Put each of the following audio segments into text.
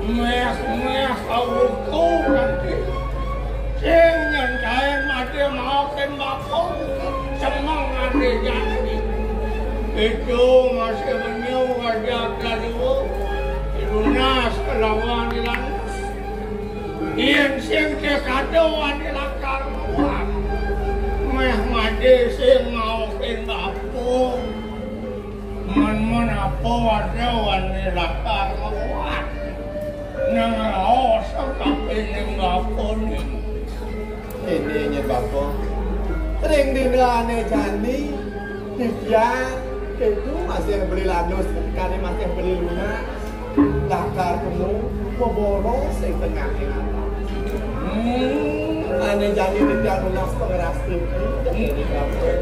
meh kawuku nanti sing nyancain mati mau tembakau semangat jadi itu masih menyuh wajah kedua lunas kelawan dilanas yang sing kekadoan dilakar luar meh mati sing mau tembakau man apa wadawan dilakar luar nang raos tapi ning bapon ini bapon ring dinane jani dibian itu masih yang beli lanus ketika masih yang beli lunak lakar penuh boboros yang tengah yang atas ane jani tidak lunas pengeras ini bapon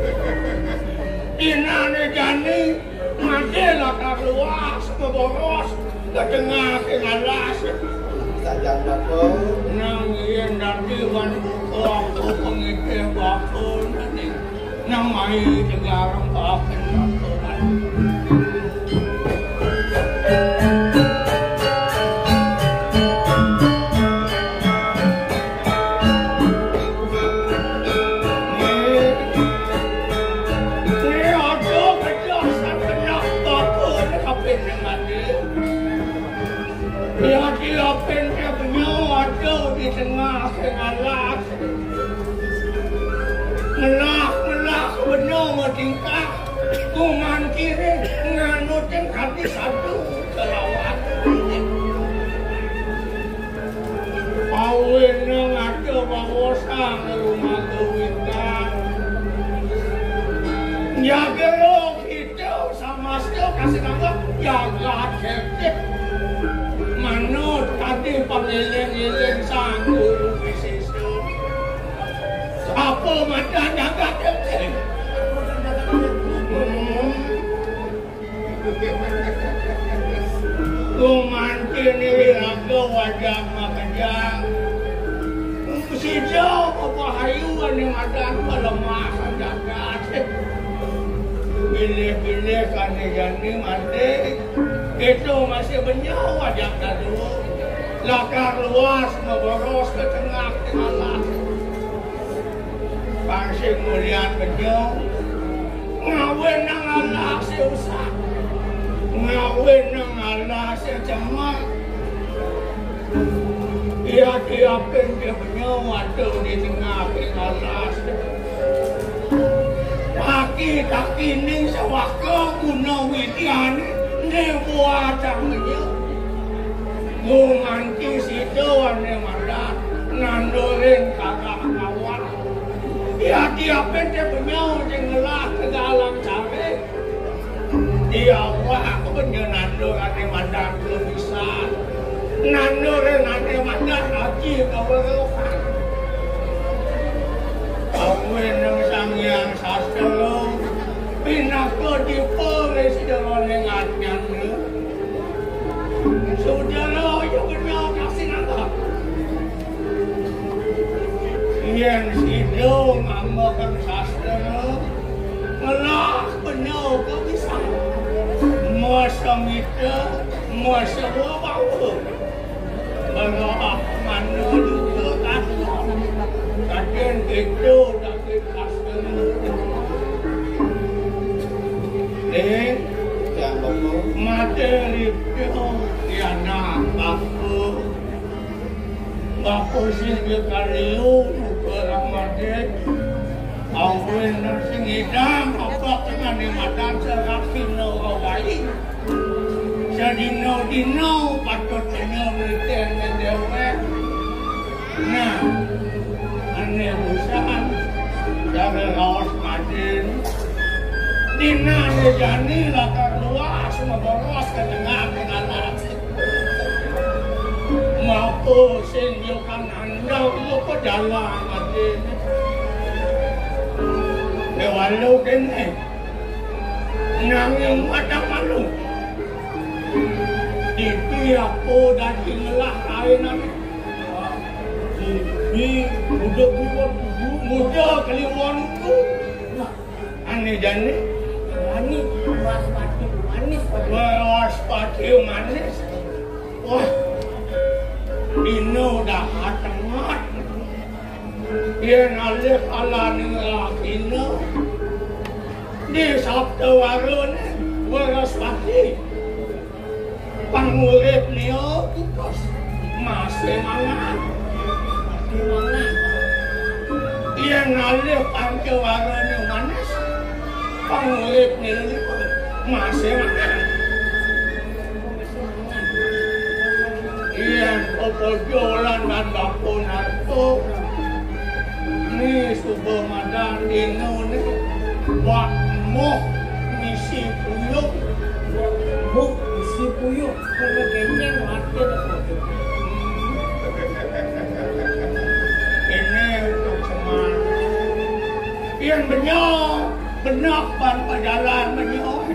inane jani mati lakar luas boboros ke tengah yang atas saja bapon nang yen dadi wan aku pengikir bapon nanti nang mai tegarang paken bapon di tengah alas melak benar tingkah kuman kiri nganut yang kaki satu kelawat awin yang ada bawosang rumah kewitan jaga lo itu sama sekali kasih nama jaga cek manut tadi panggiling-giling sanggup bisisu apa mata jaga cek kumanti ni aku wajah makajang si jauh apa hayuan yang ada kelemah jaga cek pilih-pilih kan jani mati itu masih bernyawa jaga dulu lakar luas memboros ke tengah alas pangsing mulian bernyawa ngawin nang alas usah ngawin nang alas cemak ia diapin dia bernyawa tuh di tengah alas pagi tak kini sewaktu guna widian ne buat camnya ngumanti situ ane madat nandorin kakak kawan dia diapin dia penyau jengelah ke dalam cabe dia wah punya nandor ane madat belum bisa nandorin ane madat lagi kawan-kawan awin yang sangyang sastra pinako di Polres dalam lengatnya saudara yang benar kasih nama yang sidong amakan sastra ngelah benar kau bisa masa itu masa bawa bawa mana juga kasar kadang itu tapi sastra materi itu ya nak bapu sih kaliu orang mati awin sing idam apa dengan di mata serakin no awai jadi no patut tinggal meten dewe nah ane usaha jangan lawas madin Dina jani lakar luas memboros ke tengah dengan mampu senjukan anda itu ke dalam hati dewalu kene nang yang ada malu di pihak dan tinggal lain ini muda keliwan itu aneh jani manis was pati manis wah atengat. Yen alih alane lakine di sabda warune Waraspati pangurip niya terus masih mangan dimangan. Yen alih pancewarane manis pangurip niya masih mangan. Yen pepojolan dan dapun harto ni subuh madan dino ni wak moh misi puyuk karena kenyang mati ini untuk cuman yang benyok ban pajalan benyok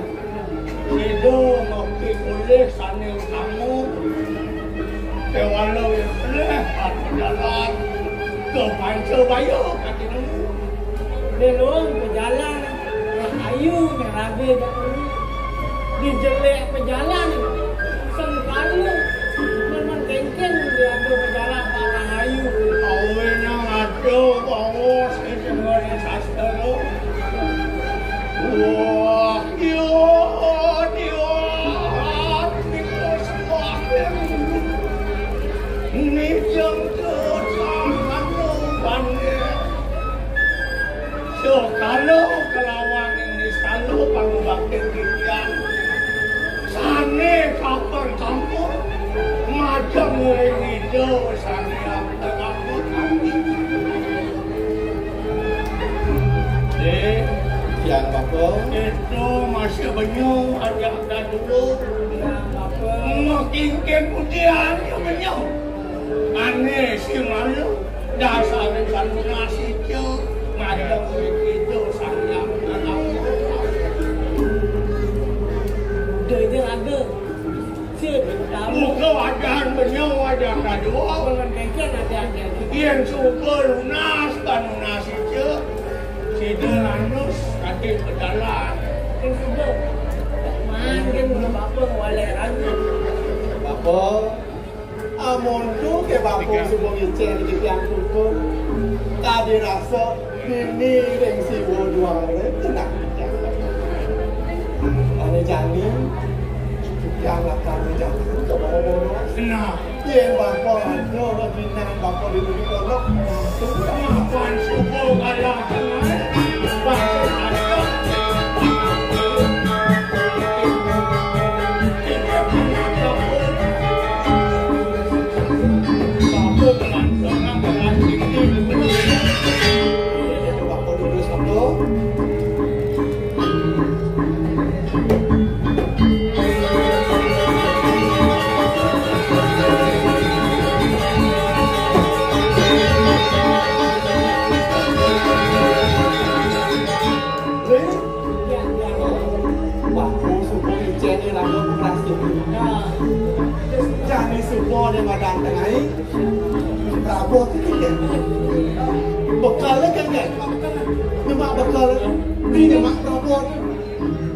sido ngopi boleh sanil kamu walau yang boleh ban pajalan ke panca bayo kaki dulu belum pejalan ayu yang rabi dijelek pejalan sengkalu memang kengkeng dia ada pejalan parah ayu awe nang ada bawa sejenggara sastero wah yo itu semua ini yang kesangan lupannya so kalau kelawang ini selalu pangubaktin kikian sane campur macam orang hijau sane yang terlalu kami yang Bapak itu masih banyak ada dulu makin kemudian yang banyak aneh si malu dasar dan nasi kecil macam itu sane yang terlalu dia ada muka wajan benyong wajan kadua yang suka lunas kan lunas itu sida lanus kaki berjalan yang suka makin apa walai lagi Bapak amun tu ke Bapak semua ngecek di tiang tutup tadi rasa ini yang si dua tenang ane jani yang akan menjadi kebawa-bawa kenapa? Yang Bapak ada lagi nang Bapak di dunia kolok Tuhan subuh kalah dengan Bapak ada Bapak berlangsung berlangsung Bapak dulu satu Jadi semua dia madang tengah Prabowo itu kan bekalnya kan kan nyemak bekal ini nyemak Prabowo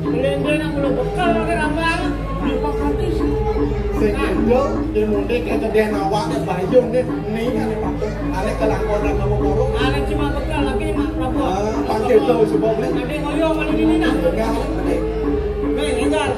Belanda nak belum bekal lagi ramai di Pakistan sehingga dia mudik ke dia nawak ke bayun ni ni kan Pak ada kelangkon dan kamu baru ada cuma bekal lagi mak Prabowo pakai tahu sebab ni ada ngoyong kali ini nak enggak enggak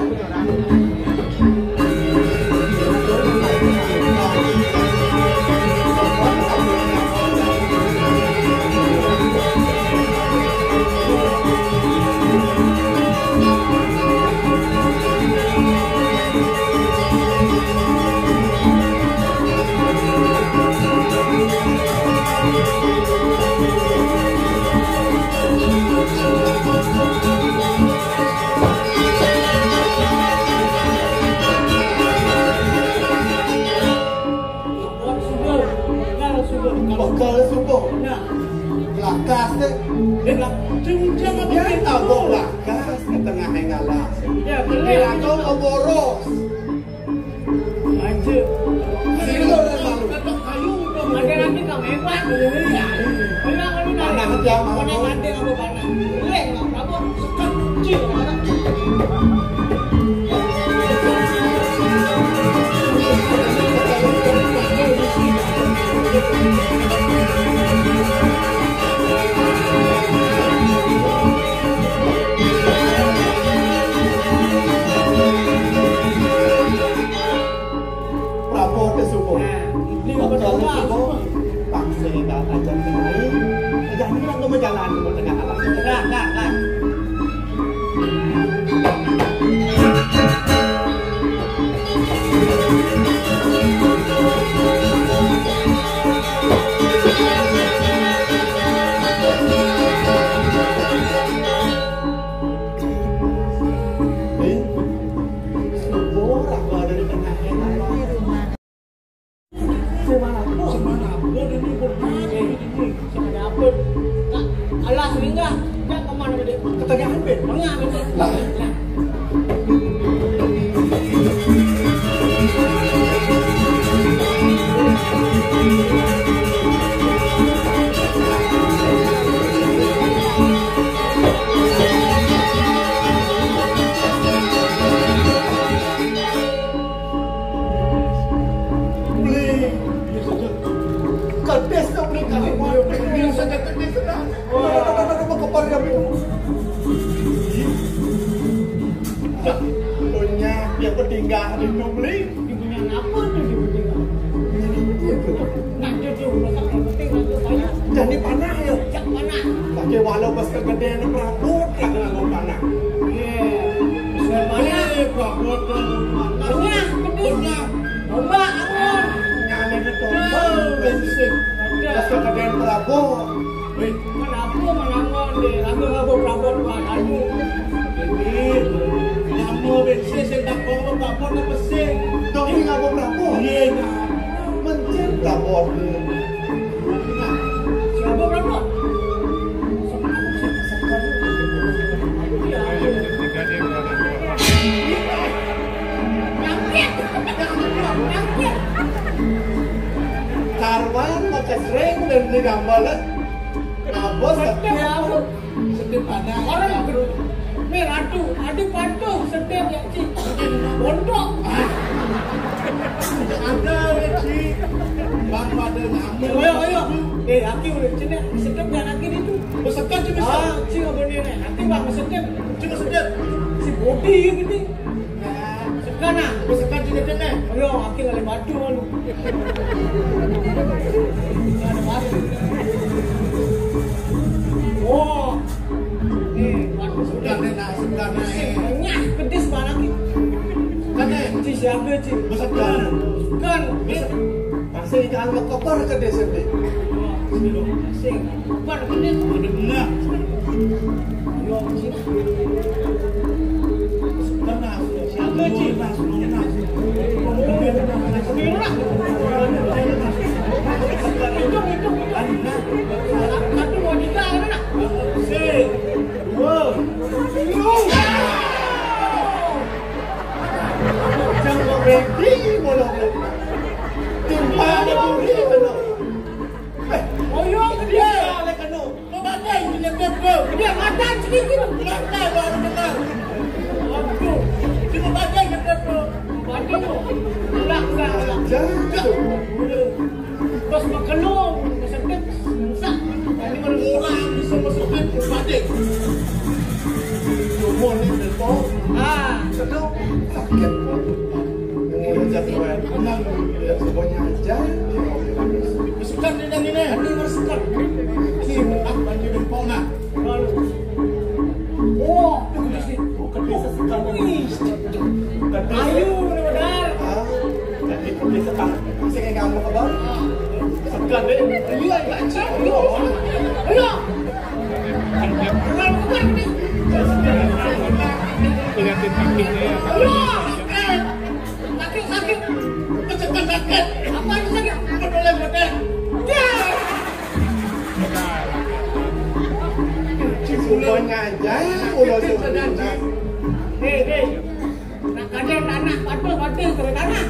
bekal subuh lakas dia nak cincang apa dia tabok lakas ke tengah hengalah ya dia kau boros aja silo lalu kata kayu tu ada nanti kau hebat ya mana kalau nak anak jam mana ada apa mana leh apa kunci mana jalan ke tengah alam. Nah. Jadi panah ya? Jak panah. Pakai walau pas kegedean perabot lah dengan panah. Bisa panah perabot panah. Pedisnya. Ombak angin. Nyala ke tombol bensin. Pas kegedean perabot. Kenapa menangon deh? Lagu perabot padamu. Ini lama bensin saya tak bawa perabot apa sih? Dong ini ngapa perabot? Iya. Mencet perabot. Karwan pakai sering dan digambalan apa setiap pada orang ini ratu adik patuh setiap yang cik pondok ada cik bang pada nama ayo aki udah cina sedap dan aki itu bersekat cik cik apa ni nanti bang sedap cik sedap si bodi gini sekarang bersekat cik cina ayo aki lagi batu malu ada batu oh batu sudah banyak pedes banget kan cik siapa cik bersekat kan masih ikan kotor ke desa ni. Masih. Bukan pedes. Ada benar. Yo, cik. Karena siapa cik? Satu wanita mana? Si. Wow. Jangan berhenti bolong. Timpa ada buri kena. Oyo dia le kena. Badai dia kena. Dia madan sedikit. Badai baru kena. Aduh. Dia badai kena. Badai tu. Ulang. Jatuh. Bos makelong, sedap. Sak. Ini orang bisa masuk badai. Cuma ni betul. Sedap. Sakit pun. Jatuh. Menang. Semuanya aja. Sekat ni dan ini. Ini bersekat. Kim, apa ni bempong nak? Oh, tu kedisi. Kedisi sekat ni. Ayu, benar. Jadi kedisi sekat. Masih yang kamu kabar? Sekat ni. Ayu, ayu, ayu. Ayu. Bukan, bukan ni. Pengantin kaki ni. Ayu. Sakit. Sekat sakit. Apa itu sakit? Boleh boleh. Semuanya aja, udah semuanya. Hei, nak kader tanah, patuh ke tanah.